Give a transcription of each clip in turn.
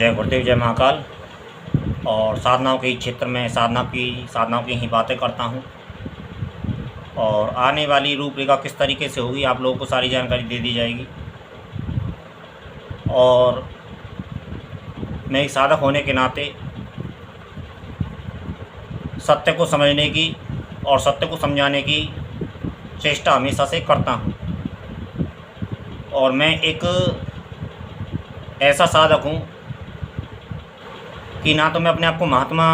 जय गुरुदेव, जय महाकाल। और साधनाओं के क्षेत्र में साधनाओं की ही बातें करता हूँ। और आने वाली रूपरेखा किस तरीके से होगी आप लोगों को सारी जानकारी दे दी जाएगी। और मैं एक साधक होने के नाते सत्य को समझने की और सत्य को समझाने की चेष्टा हमेशा से करता हूँ। और मैं एक ऐसा साधक हूँ कि ना तो मैं अपने आप को महात्मा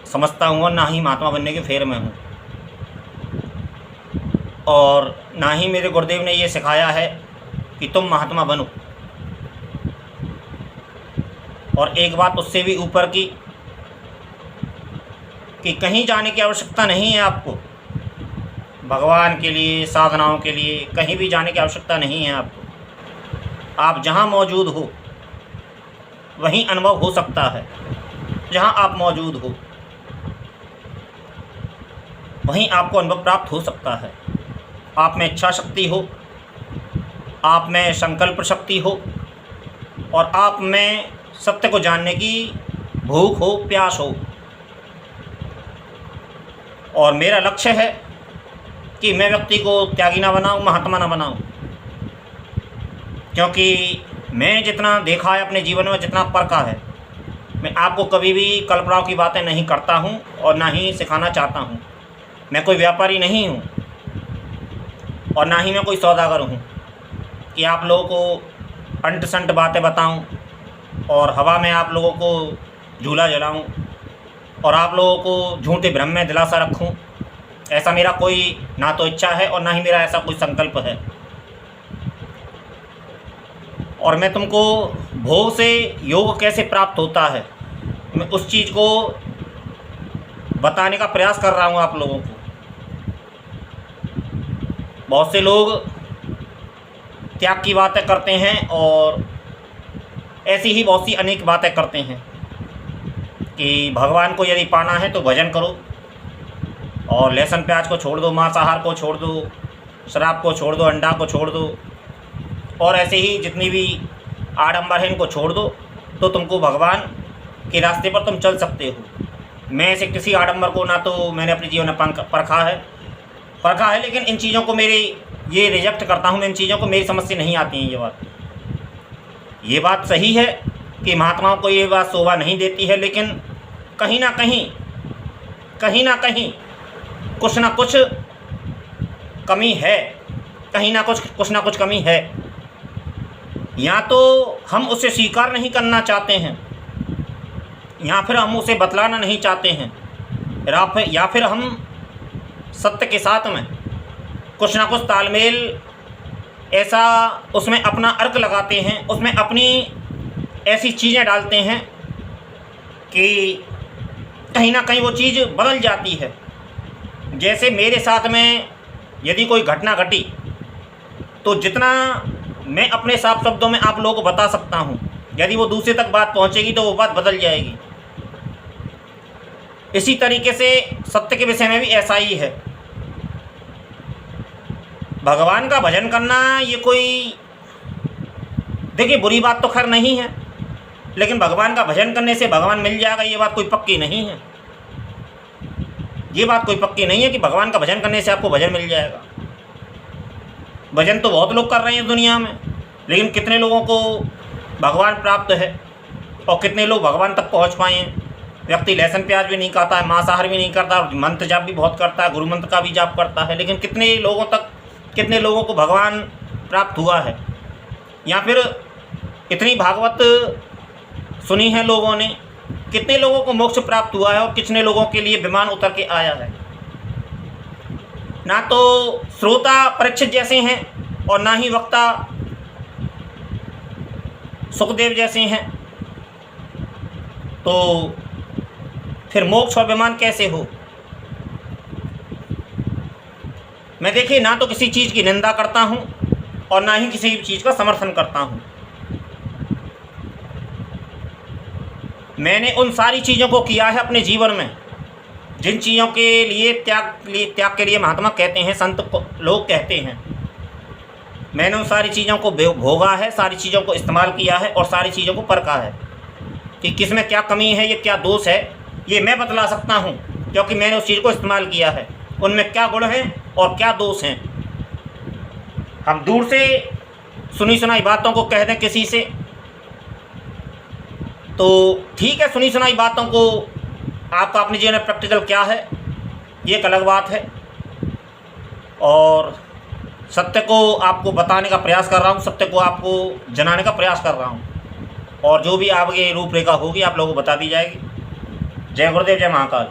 समझता हूँ और ना ही महात्मा बनने के फेर में हूँ। और ना ही मेरे गुरुदेव ने ये सिखाया है कि तुम महात्मा बनो। और एक बात उससे भी ऊपर की कि कहीं जाने की आवश्यकता नहीं है आपको। भगवान के लिए, साधनाओं के लिए कहीं भी जाने की आवश्यकता नहीं है आपको। आप जहाँ मौजूद हो वहीं अनुभव हो सकता है। जहाँ आप मौजूद हो वहीं आपको अनुभव प्राप्त हो सकता है। आप में इच्छा शक्ति हो, आप में संकल्प शक्ति हो और आप में सत्य को जानने की भूख हो, प्यास हो। और मेरा लक्ष्य है कि मैं व्यक्ति को त्यागी ना बनाऊं, महात्मा ना बनाऊं। क्योंकि मैंने जितना देखा है अपने जीवन में, जितना परखा है, मैं आपको कभी भी कल्पनाओं की बातें नहीं करता हूं और ना ही सिखाना चाहता हूं। मैं कोई व्यापारी नहीं हूं और ना ही मैं कोई सौदागर हूं कि आप लोगों को अंट संट बातें बताऊं और हवा में आप लोगों को झूला जलाऊं और आप लोगों को झूठे भ्रम में दिलासा रखूं। ऐसा मेरा कोई ना तो इच्छा है और ना ही मेरा ऐसा कोई संकल्प है। और मैं तुमको भोग से योग कैसे प्राप्त होता है, मैं उस चीज़ को बताने का प्रयास कर रहा हूँ आप लोगों को। बहुत से लोग त्याग की बातें करते हैं और ऐसी ही बहुत सी अनेक बातें करते हैं कि भगवान को यदि पाना है तो भजन करो और लहसुन प्याज को छोड़ दो, मांसाहार को छोड़ दो, शराब को छोड़ दो, अंडा को छोड़ दो और ऐसे ही जितनी भी आडंबर है इनको छोड़ दो तो तुमको भगवान के रास्ते पर तुम चल सकते हो। मैं ऐसे किसी आडंबर को ना तो मैंने अपने जीवन में परखा है, लेकिन इन चीज़ों को ये रिजेक्ट करता हूँ। मैं इन चीज़ों को मेरी समझ से नहीं आती हैं। ये बात सही है कि महात्माओं को ये बात शोभा नहीं देती है, लेकिन कहीं ना कहीं कुछ ना कुछ कमी है, कहीं ना कुछ कमी है। या तो हम उसे स्वीकार नहीं करना चाहते हैं या फिर हम उसे बतलाना नहीं चाहते हैं, या फिर हम सत्य के साथ में कुछ ना कुछ तालमेल ऐसा उसमें अपना अर्क लगाते हैं, उसमें अपनी ऐसी चीज़ें डालते हैं कि कहीं ना कहीं वो चीज़ बदल जाती है। जैसे मेरे साथ में यदि कोई घटना घटी तो जितना मैं अपने साफ शब्दों में आप लोगों को बता सकता हूँ, यदि वो दूसरे तक बात पहुँचेगी तो वो बात बदल जाएगी। इसी तरीके से सत्य के विषय में भी ऐसा ही है। भगवान का भजन करना ये कोई, देखिए, बुरी बात तो खैर नहीं है, लेकिन भगवान का भजन करने से भगवान मिल जाएगा ये बात कोई पक्की नहीं है। ये बात कोई पक्की नहीं है कि भगवान का भजन करने से आपको भजन मिल जाएगा। भजन तो बहुत लोग कर रहे हैं दुनिया में, लेकिन कितने लोगों को भगवान प्राप्त है और कितने लोग भगवान तक पहुंच पाए हैं। व्यक्ति लहसुन प्याज भी नहीं खाता है, मांसाहार भी नहीं करता, मंत्र जाप भी बहुत करता है, गुरु मंत्र का भी जाप करता है, लेकिन कितने लोगों को भगवान प्राप्त हुआ है। या फिर इतनी भागवत सुनी है लोगों ने, कितने लोगों को मोक्ष प्राप्त हुआ है और कितने लोगों के लिए विमान उतर के आया है। ना तो श्रोता परीक्षित जैसे हैं और ना ही वक्ता सुखदेव जैसे हैं, तो फिर मोक्ष और विमान कैसे हो। मैं देखिए, ना तो किसी चीज़ की निंदा करता हूँ और ना ही किसी चीज़ का समर्थन करता हूँ। मैंने उन सारी चीज़ों को किया है अपने जीवन में जिन चीज़ों के लिए त्याग के लिए महात्मा कहते हैं, संत लोग कहते हैं। मैंने उन सारी चीज़ों को भोगा है, सारी चीज़ों को इस्तेमाल किया है और सारी चीज़ों को परखा है। कि किस में क्या कमी है, ये क्या दोष है, ये मैं बतला सकता हूँ, क्योंकि मैंने उस चीज़ को इस्तेमाल किया है। उनमें क्या गुण हैं और क्या दोष हैं। हम दूर से सुनी सुनाई बातों को कह दें किसी से तो ठीक है, सुनी सुनाई बातों को आपका अपने जीवन में प्रैक्टिकल क्या है ये एक अलग बात है। और सत्य को आपको बताने का प्रयास कर रहा हूँ, सत्य को आपको जनाने का प्रयास कर रहा हूँ, और जो भी आगे रूपरेखा होगी आप लोगों को बता दी जाएगी। जय गुरुदेव, जय महाकाल।